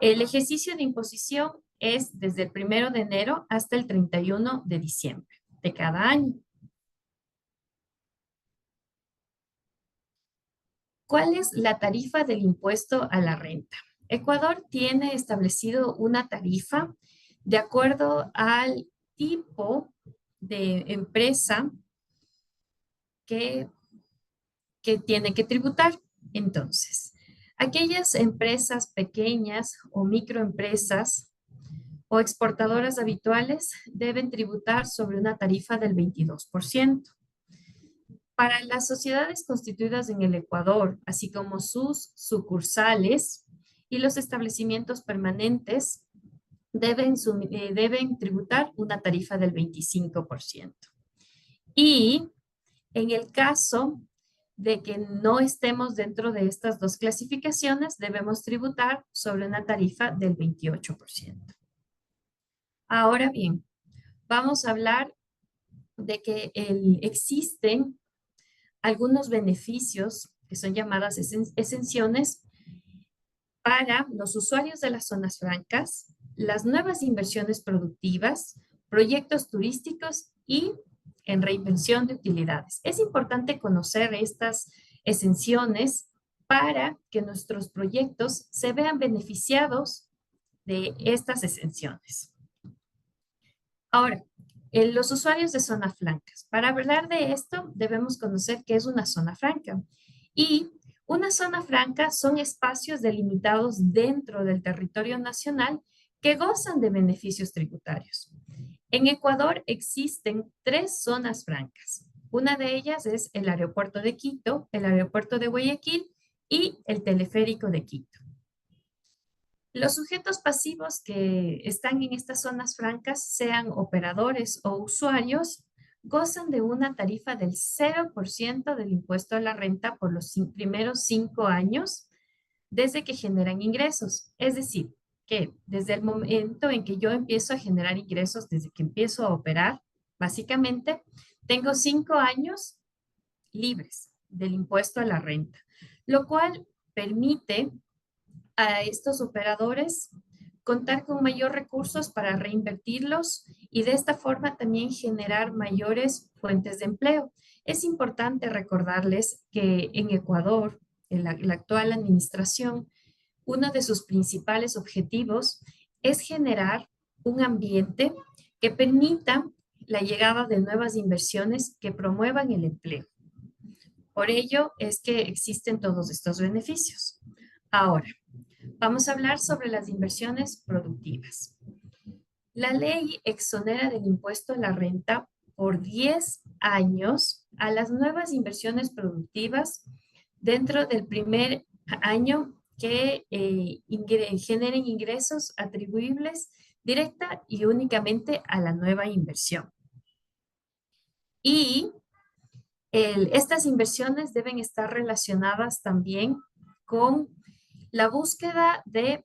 El ejercicio de imposición es desde el 1 de enero hasta el 31 de diciembre de cada año. ¿Cuál es la tarifa del impuesto a la renta? Ecuador tiene establecido una tarifa de acuerdo al tipo de empresa que tiene que tributar. Entonces, aquellas empresas pequeñas o microempresas o exportadoras habituales deben tributar sobre una tarifa del 22%. Para las sociedades constituidas en el Ecuador, así como sus sucursales y los establecimientos permanentes, deben tributar una tarifa del 25%. Y en el caso de que no estemos dentro de estas dos clasificaciones, debemos tributar sobre una tarifa del 28%. Ahora bien, vamos a hablar de que existen algunos beneficios que son llamadas exenciones para los usuarios de las zonas francas, las nuevas inversiones productivas, proyectos turísticos y en reinvención de utilidades. Es importante conocer estas exenciones para que nuestros proyectos se vean beneficiados de estas exenciones. Ahora, los usuarios de zonas francas. Para hablar de esto, debemos conocer qué es una zona franca. Y una zona franca son espacios delimitados dentro del territorio nacional que gozan de beneficios tributarios. En Ecuador existen 3 zonas francas. Una de ellas es el aeropuerto de Quito, el aeropuerto de Guayaquil y el teleférico de Quito. Los sujetos pasivos que están en estas zonas francas, sean operadores o usuarios, gozan de una tarifa del 0% del impuesto a la renta por los primeros 5 años desde que generan ingresos. Es decir, que desde el momento en que yo empiezo a generar ingresos, desde que empiezo a operar, básicamente, tengo 5 años libres del impuesto a la renta, lo cual permite a estos operadores contar con mayor recursos para reinvertirlos y de esta forma también generar mayores fuentes de empleo. Es importante recordarles que en Ecuador, en la actual administración, uno de sus principales objetivos es generar un ambiente que permita la llegada de nuevas inversiones que promuevan el empleo. Por ello es que existen todos estos beneficios. Ahora, vamos a hablar sobre las inversiones productivas. La ley exonera del impuesto a la renta por 10 años a las nuevas inversiones productivas dentro del primer año que generen ingresos atribuibles directa y únicamente a la nueva inversión. Y estas inversiones deben estar relacionadas también con la búsqueda de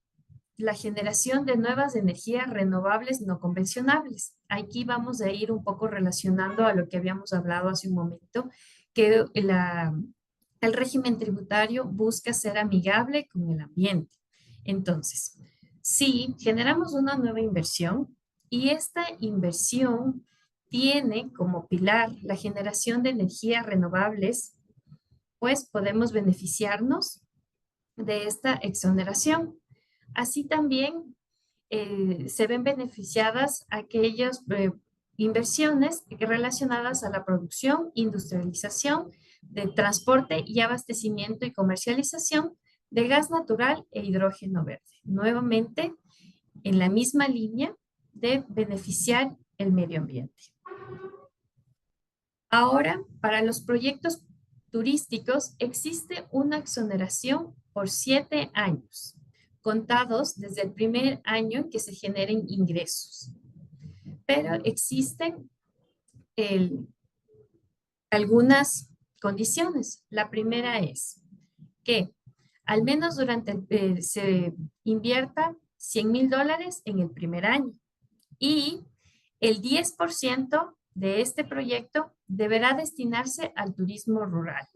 la generación de nuevas energías renovables no convencionales. Aquí vamos a ir un poco relacionando a lo que habíamos hablado hace un momento, que el régimen tributario busca ser amigable con el ambiente. Entonces, si generamos una nueva inversión y esta inversión tiene como pilar la generación de energías renovables, pues podemos beneficiarnos de esta exoneración. Así también se ven beneficiadas aquellas inversiones relacionadas a la producción, industrialización, de transporte y abastecimiento y comercialización de gas natural e hidrógeno verde. Nuevamente, en la misma línea de beneficiar el medio ambiente. Ahora, para los proyectos turísticos existe una exoneración por 7 años, contados desde el primer año en que se generen ingresos. Pero existen algunas condiciones. La primera es que al menos se invierta $100,000 en el primer año y el 10% de este proyecto deberá destinarse al turismo rural.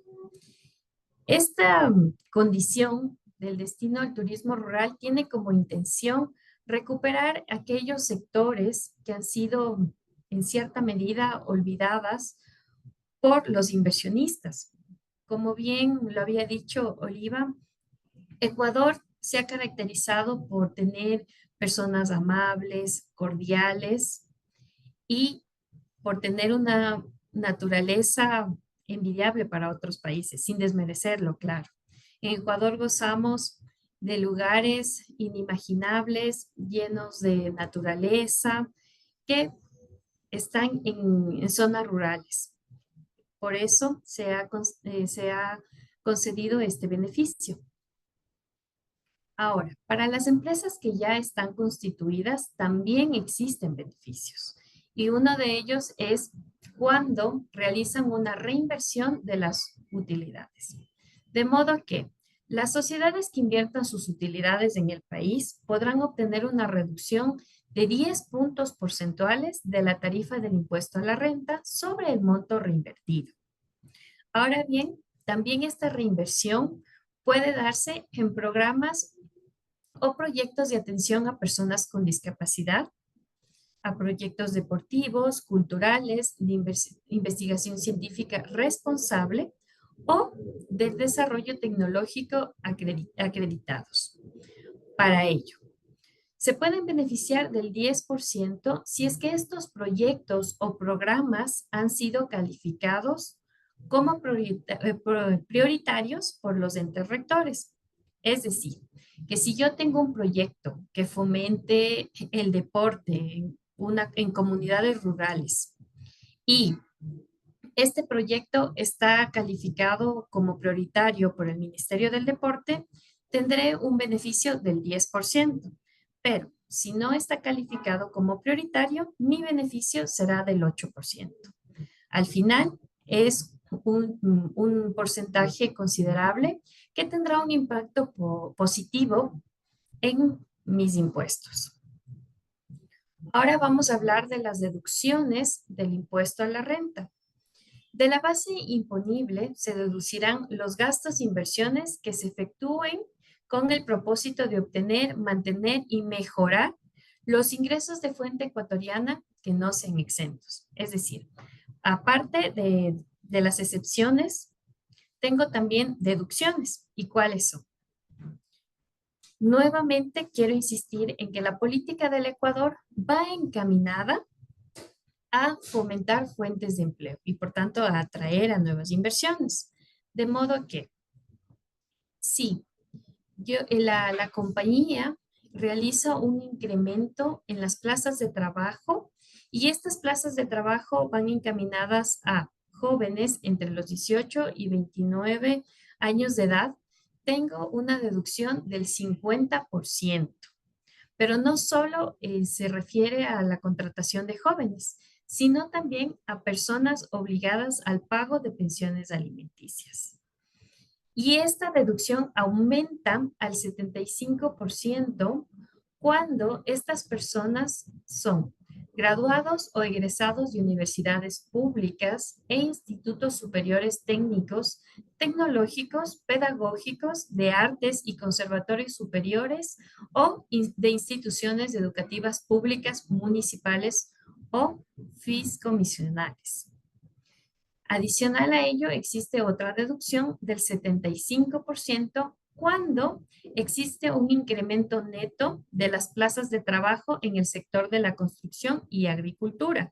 Esta condición del destino al turismo rural tiene como intención recuperar aquellos sectores que han sido en cierta medida olvidadas por los inversionistas. Como bien lo había dicho Oliva, Ecuador se ha caracterizado por tener personas amables, cordiales y por tener una naturaleza envidiable para otros países, sin desmerecerlo, claro. En Ecuador gozamos de lugares inimaginables, llenos de naturaleza, que están en zonas rurales. Por eso se ha concedido este beneficio. Ahora, para las empresas que ya están constituidas, también existen beneficios. Y uno de ellos es cuando realizan una reinversión de las utilidades. De modo que las sociedades que inviertan sus utilidades en el país podrán obtener una reducción de 10 puntos porcentuales de la tarifa del impuesto a la renta sobre el monto reinvertido. Ahora bien, también esta reinversión puede darse en programas o proyectos de atención a personas con discapacidad, a proyectos deportivos, culturales, de investigación científica responsable o del desarrollo tecnológico acreditados. Para ello, se pueden beneficiar del 10% si es que estos proyectos o programas han sido calificados como prioritarios por los entes rectores. Es decir, que si yo tengo un proyecto que fomente el deporte en comunidades rurales y este proyecto está calificado como prioritario por el Ministerio del Deporte, tendré un beneficio del 10%. Pero si no está calificado como prioritario, mi beneficio será del 8%. Al final, es un porcentaje considerable que tendrá un impacto positivo en mis impuestos. Ahora vamos a hablar de las deducciones del impuesto a la renta. De la base imponible se deducirán los gastos e inversiones que se efectúen con el propósito de obtener, mantener y mejorar los ingresos de fuente ecuatoriana que no sean exentos. Es decir, aparte de las excepciones, tengo también deducciones. ¿Y cuáles son? Nuevamente quiero insistir en que la política del Ecuador va encaminada a fomentar fuentes de empleo y por tanto a atraer a nuevas inversiones. De modo que sí, la compañía realiza un incremento en las plazas de trabajo y estas plazas de trabajo van encaminadas a jóvenes entre los 18 y 29 años de edad. Tengo una deducción del 50%, pero no solo se refiere a la contratación de jóvenes, sino también a personas obligadas al pago de pensiones alimenticias. Y esta deducción aumenta al 75% cuando estas personas son graduados o egresados de universidades públicas e institutos superiores técnicos, tecnológicos, pedagógicos, de artes y conservatorios superiores o de instituciones educativas públicas municipales o fiscomisionales. Adicional a ello, existe otra deducción del 75% cuando existe un incremento neto de las plazas de trabajo en el sector de la construcción y agricultura.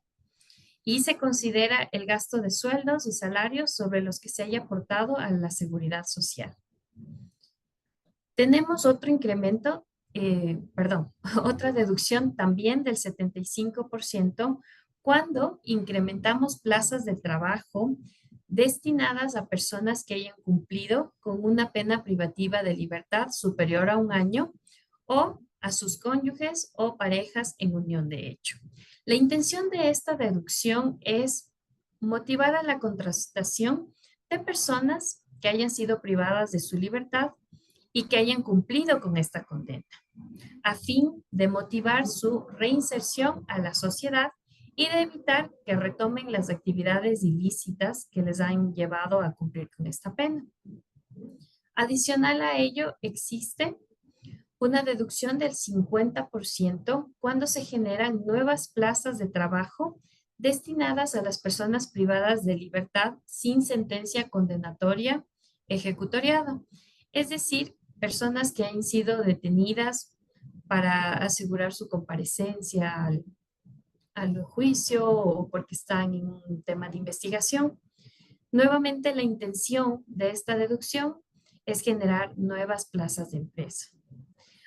Y se considera el gasto de sueldos y salarios sobre los que se haya aportado a la seguridad social. Tenemos otro incremento, otra deducción también del 75% cuando incrementamos plazas de trabajo destinadas a personas que hayan cumplido con una pena privativa de libertad superior a 1 año o a sus cónyuges o parejas en unión de hecho. La intención de esta deducción es motivar a la contratación de personas que hayan sido privadas de su libertad y que hayan cumplido con esta condena, a fin de motivar su reinserción a la sociedad y de evitar que retomen las actividades ilícitas que les han llevado a cumplir con esta pena. Adicional a ello, existe una deducción del 50% cuando se generan nuevas plazas de trabajo destinadas a las personas privadas de libertad sin sentencia condenatoria ejecutoriada, es decir, personas que han sido detenidas para asegurar su comparecencia al juicio o porque están en un tema de investigación. Nuevamente, la intención de esta deducción es generar nuevas plazas de empleo.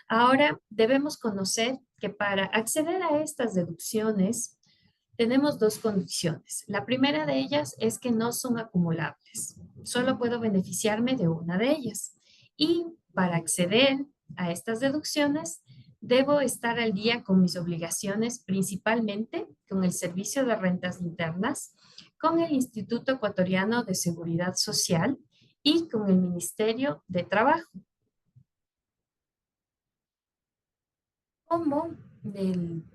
Ahora, debemos conocer que para acceder a estas deducciones tenemos dos condiciones. La primera de ellas es que no son acumulables. Solo puedo beneficiarme de una de ellas. Y para acceder a estas deducciones, debo estar al día con mis obligaciones, principalmente con el Servicio de Rentas Internas, con el Instituto Ecuatoriano de Seguridad Social y con el Ministerio de Trabajo. Como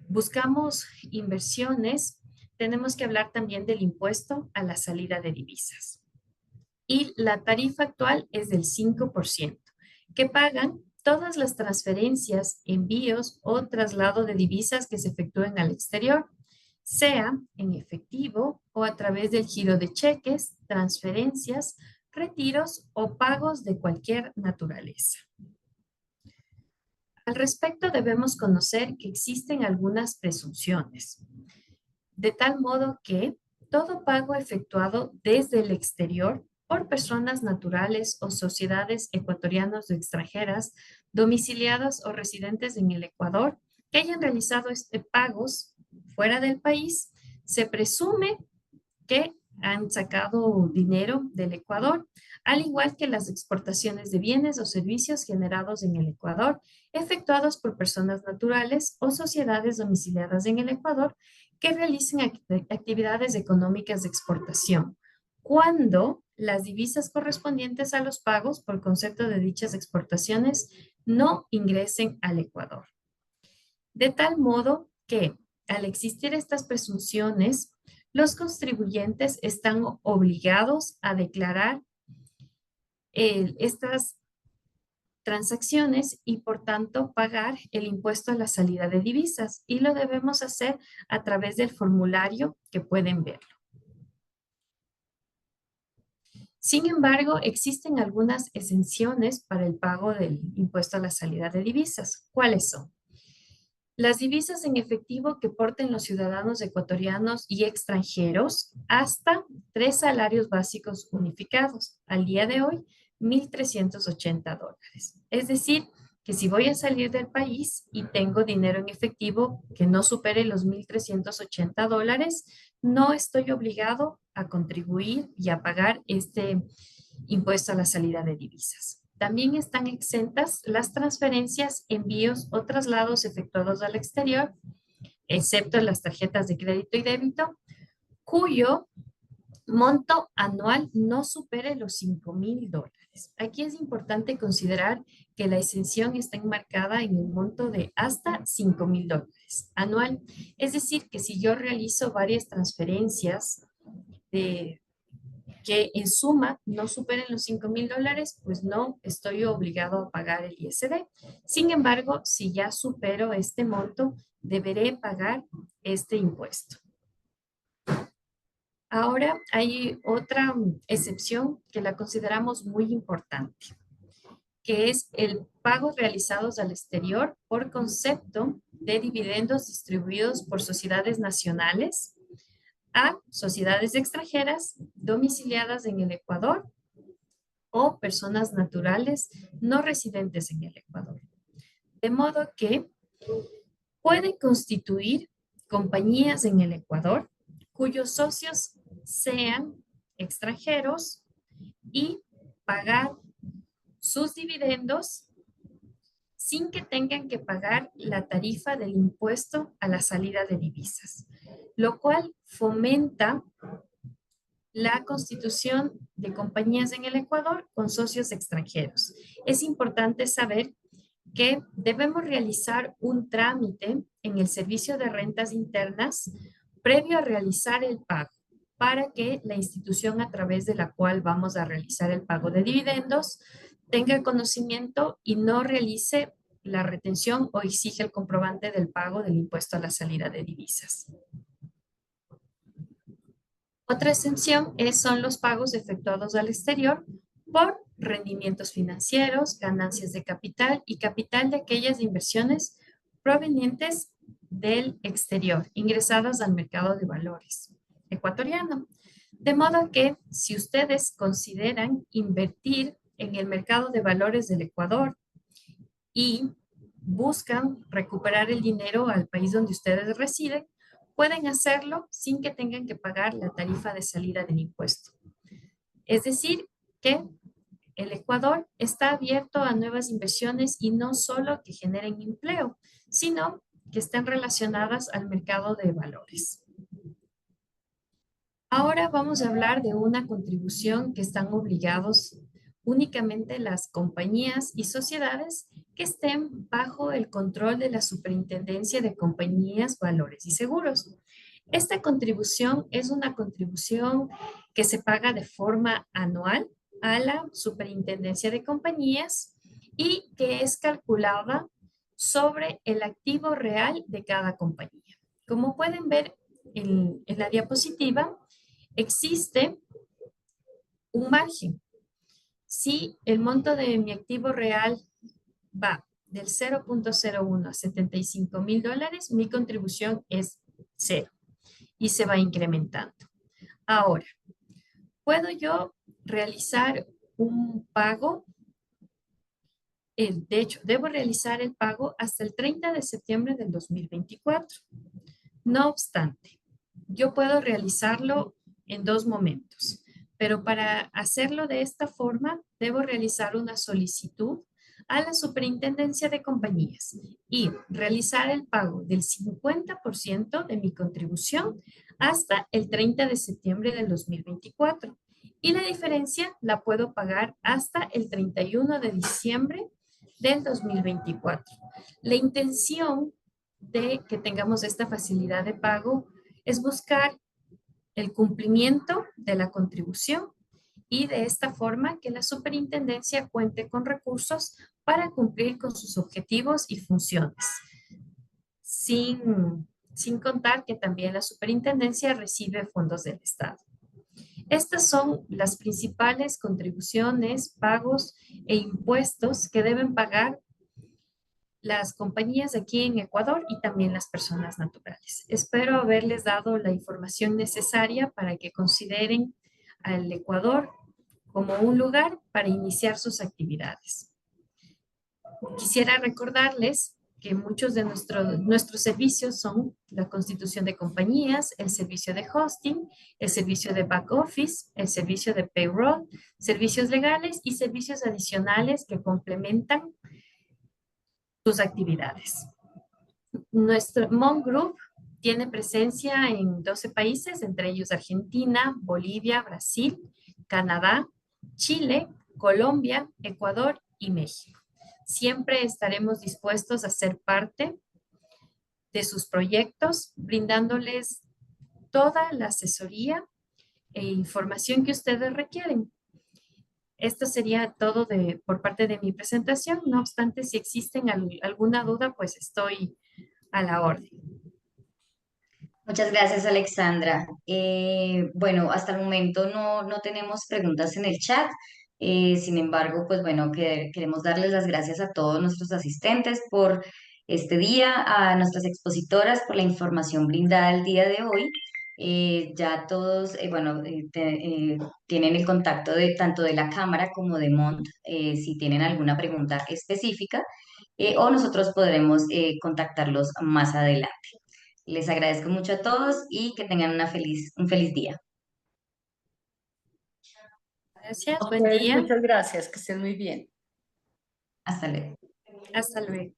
buscamos inversiones, tenemos que hablar también del impuesto a la salida de divisas. Y la tarifa actual es del 5%, que pagan todas las transferencias, envíos o traslado de divisas que se efectúen al exterior, sea en efectivo o a través del giro de cheques, transferencias, retiros o pagos de cualquier naturaleza. Al respecto, debemos conocer que existen algunas presunciones, de tal modo que todo pago efectuado desde el exterior por personas naturales o sociedades ecuatorianas o extranjeras, domiciliadas o residentes en el Ecuador, que hayan realizado pagos fuera del país, se presume que han sacado dinero del Ecuador, al igual que las exportaciones de bienes o servicios generados en el Ecuador, efectuados por personas naturales o sociedades domiciliadas en el Ecuador que realicen actividades económicas de exportación, cuando las divisas correspondientes a los pagos por concepto de dichas exportaciones no ingresen al Ecuador. De tal modo que, al existir estas presunciones, los contribuyentes están obligados a declarar estas transacciones y, por tanto, pagar el impuesto a la salida de divisas. Y lo debemos hacer a través del formulario que pueden verlo. Sin embargo, existen algunas exenciones para el pago del impuesto a la salida de divisas. ¿Cuáles son? Las divisas en efectivo que porten los ciudadanos ecuatorianos y extranjeros hasta 3 salarios básicos unificados. Al día de hoy, $1,380. Es decir, que si voy a salir del país y tengo dinero en efectivo que no supere los $1,380, no estoy obligado a contribuir y a pagar este impuesto a la salida de divisas. También están exentas las transferencias, envíos o traslados efectuados al exterior, excepto las tarjetas de crédito y débito, cuyo monto anual no supere los $5,000. Aquí es importante considerar que la exención está enmarcada en el monto de hasta $5,000 anual. Es decir, que si yo realizo varias transferencias que en suma no superen los $5,000, pues no estoy obligado a pagar el ISD. Sin embargo, si ya supero este monto, deberé pagar este impuesto. Ahora hay otra excepción que la consideramos muy importante, que es el pago realizados al exterior por concepto de dividendos distribuidos por sociedades nacionales a sociedades extranjeras domiciliadas en el Ecuador o personas naturales no residentes en el Ecuador. De modo que pueden constituir compañías en el Ecuador cuyos socios sean extranjeros y pagar sus dividendos sin que tengan que pagar la tarifa del impuesto a la salida de divisas, lo cual fomenta la constitución de compañías en el Ecuador con socios extranjeros. Es importante saber que debemos realizar un trámite en el Servicio de Rentas Internas previo a realizar el pago, para que la institución a través de la cual vamos a realizar el pago de dividendos tenga conocimiento y no realice la retención o exige el comprobante del pago del impuesto a la salida de divisas. Otra exención son los pagos efectuados al exterior por rendimientos financieros, ganancias de capital y capital de aquellas inversiones provenientes del exterior, ingresadas al mercado de valores ecuatoriano. De modo que si ustedes consideran invertir en el mercado de valores del Ecuador y buscan recuperar el dinero al país donde ustedes residen, pueden hacerlo sin que tengan que pagar la tarifa de salida del impuesto. Es decir, que el Ecuador está abierto a nuevas inversiones y no solo que generen empleo, sino que estén relacionadas al mercado de valores. Ahora vamos a hablar de una contribución que están obligados únicamente las compañías y sociedades que estén bajo el control de la Superintendencia de Compañías, Valores y Seguros. Esta contribución es una contribución que se paga de forma anual a la Superintendencia de Compañías y que es calculada sobre el activo real de cada compañía. Como pueden ver en la diapositiva, existe un margen. Si el monto de mi activo real va del 0.01 a $75,000, mi contribución es 0 y se va incrementando. Ahora, ¿puedo yo realizar un pago? De hecho, debo realizar el pago hasta el 30 de septiembre del 2024. No obstante, yo puedo realizarlo en dos momentos, pero para hacerlo de esta forma, debo realizar una solicitud a la Superintendencia de Compañías y realizar el pago del 50% de mi contribución hasta el 30 de septiembre del 2024. Y la diferencia la puedo pagar hasta el 31 de diciembre del 2024. La intención de que tengamos esta facilidad de pago es buscar el cumplimiento de la contribución y de esta forma que la superintendencia cuente con recursos para cumplir con sus objetivos y funciones. Sin contar que también la superintendencia recibe fondos del Estado. Estas son las principales contribuciones, pagos e impuestos que deben pagar las compañías aquí en Ecuador y también las personas naturales. Espero haberles dado la información necesaria para que consideren al Ecuador como un lugar para iniciar sus actividades. Quisiera recordarles que muchos de nuestros servicios son la constitución de compañías, el servicio de hosting, el servicio de back office, el servicio de payroll, servicios legales y servicios adicionales que complementan sus actividades. Nuestro Mon Group tiene presencia en 12 países, entre ellos Argentina, Bolivia, Brasil, Canadá, Chile, Colombia, Ecuador y México. Siempre estaremos dispuestos a ser parte de sus proyectos, brindándoles toda la asesoría e información que ustedes requieren. Esto sería todo por parte de mi presentación. No obstante, si existen alguna duda, pues estoy a la orden. Muchas gracias, Alexandra. Bueno, hasta el momento no tenemos preguntas en el chat. Sin embargo, pues bueno, queremos darles las gracias a todos nuestros asistentes por este día, a nuestras expositoras por la información brindada el día de hoy. Ya todos, tienen el contacto de tanto de la Cámara como de Mont, si tienen alguna pregunta específica, o nosotros podremos contactarlos más adelante. Les agradezco mucho a todos y que tengan un feliz día. Gracias, buen Ok, día. muchas gracias, que estén muy bien. Hasta luego. Hasta luego.